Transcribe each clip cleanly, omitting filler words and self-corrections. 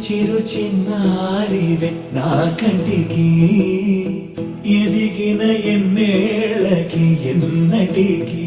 చిరు చిన్నారివే నా కంటికి ఎదిగిన ఎన్నేళ్ళకి ఎన్నటికి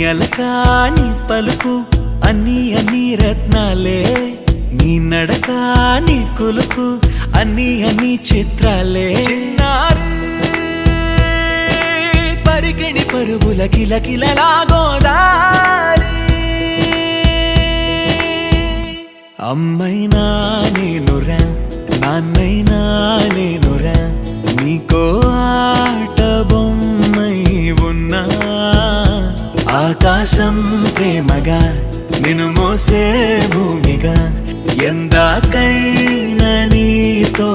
అలకాని పలుకు అన్ని అన్ని రత్నాలే నీ నడకాని కులుకు అన్ని అన్ని చిత్రాలే చిన్నారు పరికిణి పరుగుల కిలకిలలాగోదారి అమ్మైనా నేనురా నాన్నైనా నేనురా నీకో ఆట బొమ్మై ఉన్నా ఆకాశం ప్రేమగా నిన్ను మోసే భూమిగా ఎందాకైనా నీతో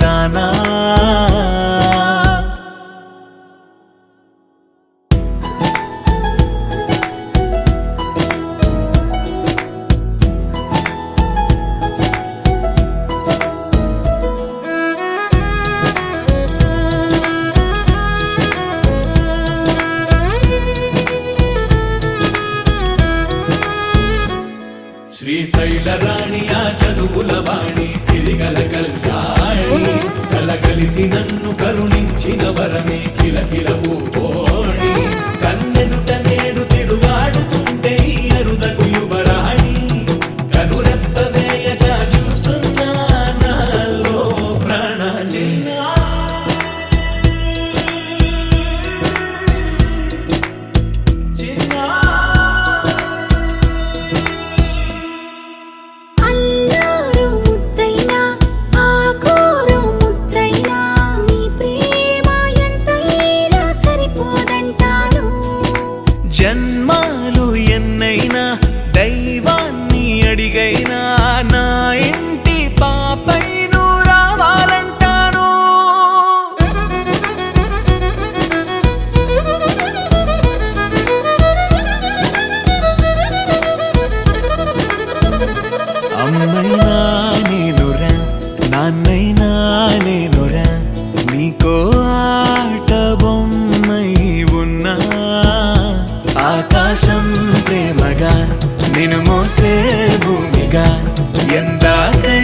రానా శ్రీశైల రాణి ఆ చదువుల వాణి సిరిగల కల్యాణి కలగలిసి నన్ను కరుణించిన వరమే కిలకిల పూకోణి కన్నెదుట నేడు తిరుగాడుతుంటే అరుదకు యువరాణి కనురెప్ప వేయగా చూస్తున్నా నాలో ప్రాణ జన్మాలు ఎన్నైనా దైవాన్ని అడిగైనా నా ఇంటి పాపై నువ్వు రావాలంటాను అమ్మైనా నేనురా నాన్నైనా నేనురా నీకో ఆట బొమ్మై ఉన్నా ఆకాశం ప్రేమగా నిన్ను మోసే భూమిగా ఎందాకై